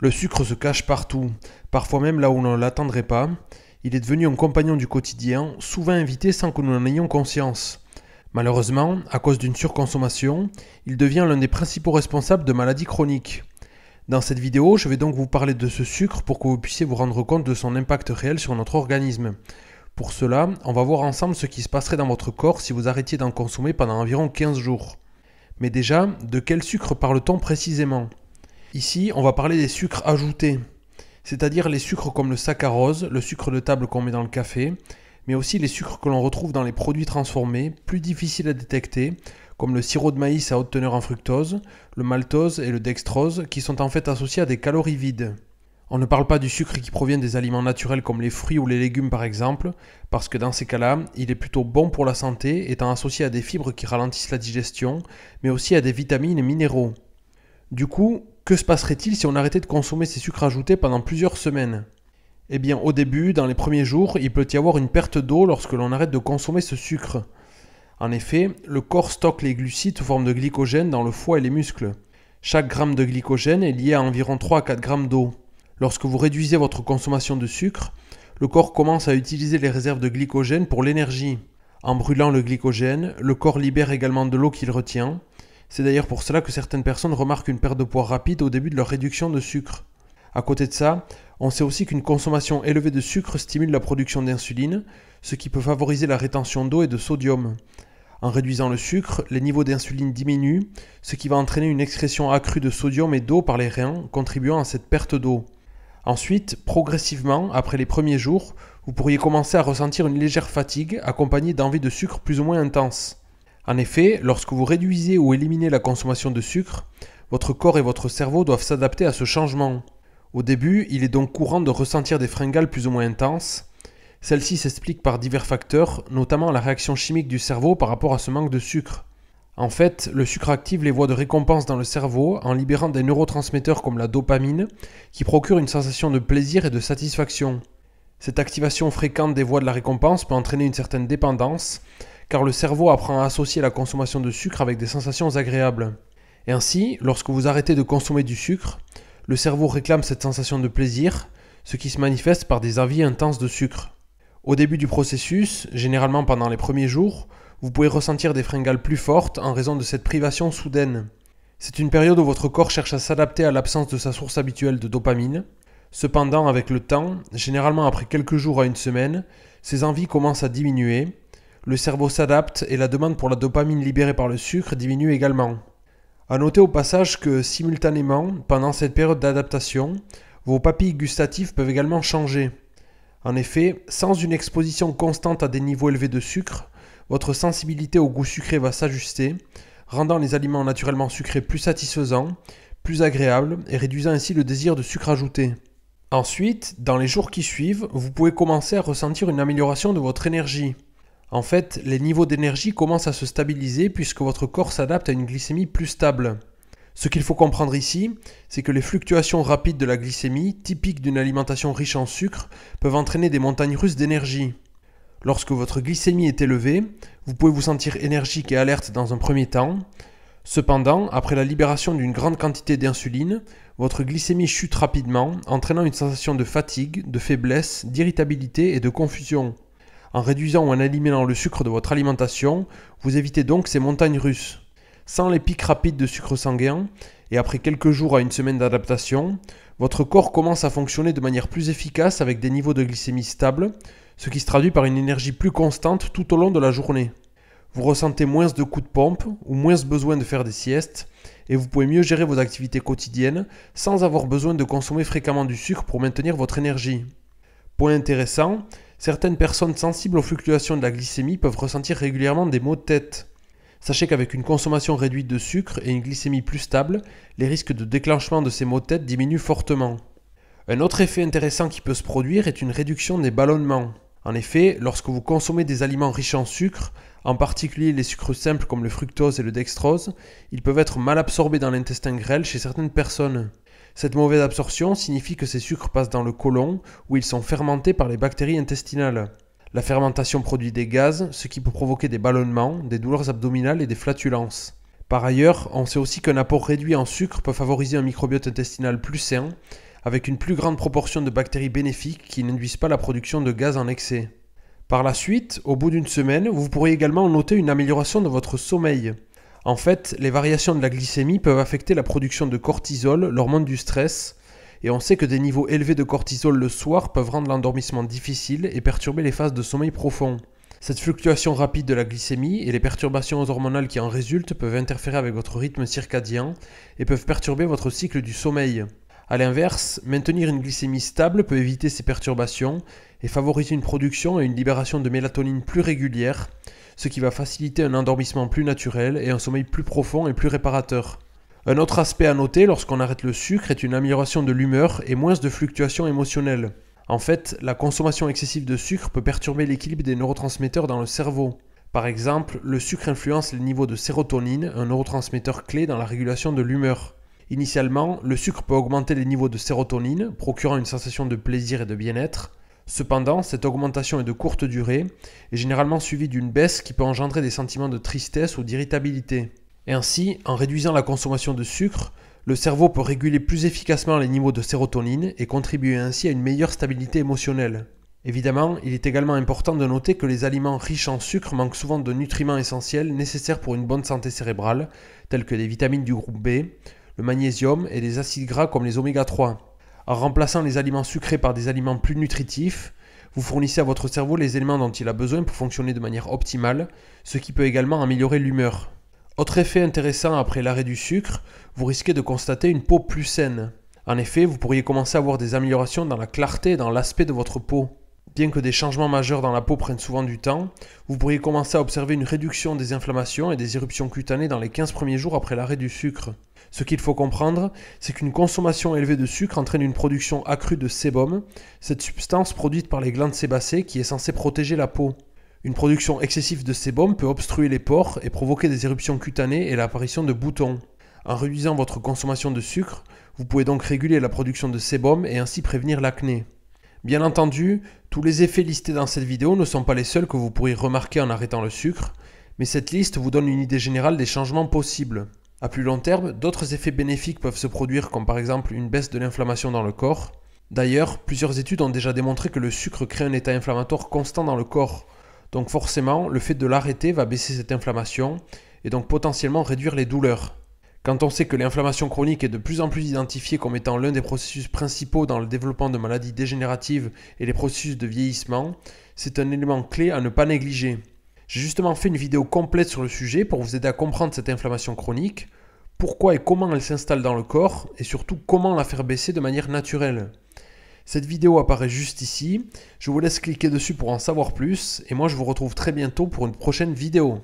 Le sucre se cache partout, parfois même là où l'on ne l'attendrait pas. Il est devenu un compagnon du quotidien, souvent invité sans que nous en ayons conscience. Malheureusement, à cause d'une surconsommation, il devient l'un des principaux responsables de maladies chroniques. Dans cette vidéo, je vais donc vous parler de ce sucre pour que vous puissiez vous rendre compte de son impact réel sur notre organisme. Pour cela, on va voir ensemble ce qui se passerait dans votre corps si vous arrêtiez d'en consommer pendant environ 15 jours. Mais déjà, de quel sucre parle-t-on précisément ? Ici, on va parler des sucres ajoutés, c'est-à-dire les sucres comme le saccharose, le sucre de table qu'on met dans le café, mais aussi les sucres que l'on retrouve dans les produits transformés, plus difficiles à détecter, comme le sirop de maïs à haute teneur en fructose, le maltose et le dextrose, qui sont en fait associés à des calories vides. On ne parle pas du sucre qui provient des aliments naturels comme les fruits ou les légumes par exemple, parce que dans ces cas-là, il est plutôt bon pour la santé, étant associé à des fibres qui ralentissent la digestion, mais aussi à des vitamines et minéraux. Du coup, que se passerait-il si on arrêtait de consommer ces sucres ajoutés pendant plusieurs semaines ? Eh bien, au début, dans les premiers jours, il peut y avoir une perte d'eau lorsque l'on arrête de consommer ce sucre. En effet, le corps stocke les glucides sous forme de glycogène dans le foie et les muscles. Chaque gramme de glycogène est lié à environ 3 à 4 grammes d'eau. Lorsque vous réduisez votre consommation de sucre, le corps commence à utiliser les réserves de glycogène pour l'énergie. En brûlant le glycogène, le corps libère également de l'eau qu'il retient. C'est d'ailleurs pour cela que certaines personnes remarquent une perte de poids rapide au début de leur réduction de sucre. À côté de ça, on sait aussi qu'une consommation élevée de sucre stimule la production d'insuline, ce qui peut favoriser la rétention d'eau et de sodium. En réduisant le sucre, les niveaux d'insuline diminuent, ce qui va entraîner une excrétion accrue de sodium et d'eau par les reins, contribuant à cette perte d'eau. Ensuite, progressivement, après les premiers jours, vous pourriez commencer à ressentir une légère fatigue accompagnée d'envie de sucre plus ou moins intense. En effet, lorsque vous réduisez ou éliminez la consommation de sucre, votre corps et votre cerveau doivent s'adapter à ce changement. Au début, il est donc courant de ressentir des fringales plus ou moins intenses. Celles-ci s'expliquent par divers facteurs, notamment la réaction chimique du cerveau par rapport à ce manque de sucre. En fait, le sucre active les voies de récompense dans le cerveau en libérant des neurotransmetteurs comme la dopamine, qui procurent une sensation de plaisir et de satisfaction. Cette activation fréquente des voies de la récompense peut entraîner une certaine dépendance, car le cerveau apprend à associer la consommation de sucre avec des sensations agréables. Et ainsi, lorsque vous arrêtez de consommer du sucre, le cerveau réclame cette sensation de plaisir, ce qui se manifeste par des envies intenses de sucre. Au début du processus, généralement pendant les premiers jours, vous pouvez ressentir des fringales plus fortes en raison de cette privation soudaine. C'est une période où votre corps cherche à s'adapter à l'absence de sa source habituelle de dopamine. Cependant, avec le temps, généralement après quelques jours à une semaine, ces envies commencent à diminuer. Le cerveau s'adapte et la demande pour la dopamine libérée par le sucre diminue également. A noter au passage que, simultanément, pendant cette période d'adaptation, vos papilles gustatives peuvent également changer. En effet, sans une exposition constante à des niveaux élevés de sucre, votre sensibilité au goût sucré va s'ajuster, rendant les aliments naturellement sucrés plus satisfaisants, plus agréables et réduisant ainsi le désir de sucre ajouté. Ensuite, dans les jours qui suivent, vous pouvez commencer à ressentir une amélioration de votre énergie. En fait, les niveaux d'énergie commencent à se stabiliser puisque votre corps s'adapte à une glycémie plus stable. Ce qu'il faut comprendre ici, c'est que les fluctuations rapides de la glycémie, typiques d'une alimentation riche en sucre, peuvent entraîner des montagnes russes d'énergie. Lorsque votre glycémie est élevée, vous pouvez vous sentir énergique et alerte dans un premier temps. Cependant, après la libération d'une grande quantité d'insuline, votre glycémie chute rapidement, entraînant une sensation de fatigue, de faiblesse, d'irritabilité et de confusion. En réduisant ou en éliminant le sucre de votre alimentation, vous évitez donc ces montagnes russes. Sans les pics rapides de sucre sanguin, et après quelques jours à une semaine d'adaptation, votre corps commence à fonctionner de manière plus efficace avec des niveaux de glycémie stables, ce qui se traduit par une énergie plus constante tout au long de la journée. Vous ressentez moins de coups de pompe ou moins besoin de faire des siestes, et vous pouvez mieux gérer vos activités quotidiennes sans avoir besoin de consommer fréquemment du sucre pour maintenir votre énergie. Point intéressant, certaines personnes sensibles aux fluctuations de la glycémie peuvent ressentir régulièrement des maux de tête. Sachez qu'avec une consommation réduite de sucre et une glycémie plus stable, les risques de déclenchement de ces maux de tête diminuent fortement. Un autre effet intéressant qui peut se produire est une réduction des ballonnements. En effet, lorsque vous consommez des aliments riches en sucre, en particulier les sucres simples comme le fructose et le dextrose, ils peuvent être mal absorbés dans l'intestin grêle chez certaines personnes. Cette mauvaise absorption signifie que ces sucres passent dans le côlon où ils sont fermentés par les bactéries intestinales. La fermentation produit des gaz, ce qui peut provoquer des ballonnements, des douleurs abdominales et des flatulences. Par ailleurs, on sait aussi qu'un apport réduit en sucre peut favoriser un microbiote intestinal plus sain, avec une plus grande proportion de bactéries bénéfiques qui n'induisent pas la production de gaz en excès. Par la suite, au bout d'une semaine, vous pourrez également noter une amélioration de votre sommeil. En fait, les variations de la glycémie peuvent affecter la production de cortisol, l'hormone du stress, et on sait que des niveaux élevés de cortisol le soir peuvent rendre l'endormissement difficile et perturber les phases de sommeil profond. Cette fluctuation rapide de la glycémie et les perturbations hormonales qui en résultent peuvent interférer avec votre rythme circadien et peuvent perturber votre cycle du sommeil. A l'inverse, maintenir une glycémie stable peut éviter ces perturbations et favoriser une production et une libération de mélatonine plus régulières, ce qui va faciliter un endormissement plus naturel et un sommeil plus profond et plus réparateur. Un autre aspect à noter lorsqu'on arrête le sucre est une amélioration de l'humeur et moins de fluctuations émotionnelles. En fait, la consommation excessive de sucre peut perturber l'équilibre des neurotransmetteurs dans le cerveau. Par exemple, le sucre influence les niveaux de sérotonine, un neurotransmetteur clé dans la régulation de l'humeur. Initialement, le sucre peut augmenter les niveaux de sérotonine, procurant une sensation de plaisir et de bien-être. Cependant, cette augmentation est de courte durée et généralement suivie d'une baisse qui peut engendrer des sentiments de tristesse ou d'irritabilité. Et ainsi, en réduisant la consommation de sucre, le cerveau peut réguler plus efficacement les niveaux de sérotonine et contribuer ainsi à une meilleure stabilité émotionnelle. Évidemment, il est également important de noter que les aliments riches en sucre manquent souvent de nutriments essentiels nécessaires pour une bonne santé cérébrale, tels que les vitamines du groupe B, le magnésium et les acides gras comme les oméga 3. En remplaçant les aliments sucrés par des aliments plus nutritifs, vous fournissez à votre cerveau les éléments dont il a besoin pour fonctionner de manière optimale, ce qui peut également améliorer l'humeur. Autre effet intéressant après l'arrêt du sucre, vous risquez de constater une peau plus saine. En effet, vous pourriez commencer à voir des améliorations dans la clarté et dans l'aspect de votre peau. Bien que des changements majeurs dans la peau prennent souvent du temps, vous pourriez commencer à observer une réduction des inflammations et des éruptions cutanées dans les 15 premiers jours après l'arrêt du sucre. Ce qu'il faut comprendre, c'est qu'une consommation élevée de sucre entraîne une production accrue de sébum, cette substance produite par les glandes sébacées qui est censée protéger la peau. Une production excessive de sébum peut obstruer les pores et provoquer des éruptions cutanées et l'apparition de boutons. En réduisant votre consommation de sucre, vous pouvez donc réguler la production de sébum et ainsi prévenir l'acné. Bien entendu, tous les effets listés dans cette vidéo ne sont pas les seuls que vous pourriez remarquer en arrêtant le sucre, mais cette liste vous donne une idée générale des changements possibles. À plus long terme, d'autres effets bénéfiques peuvent se produire comme par exemple une baisse de l'inflammation dans le corps. D'ailleurs, plusieurs études ont déjà démontré que le sucre crée un état inflammatoire constant dans le corps. Donc forcément, le fait de l'arrêter va baisser cette inflammation et donc potentiellement réduire les douleurs. Quand on sait que l'inflammation chronique est de plus en plus identifiée comme étant l'un des processus principaux dans le développement de maladies dégénératives et les processus de vieillissement, c'est un élément clé à ne pas négliger. J'ai justement fait une vidéo complète sur le sujet pour vous aider à comprendre cette inflammation chronique, pourquoi et comment elle s'installe dans le corps et surtout comment la faire baisser de manière naturelle. Cette vidéo apparaît juste ici, je vous laisse cliquer dessus pour en savoir plus et moi je vous retrouve très bientôt pour une prochaine vidéo.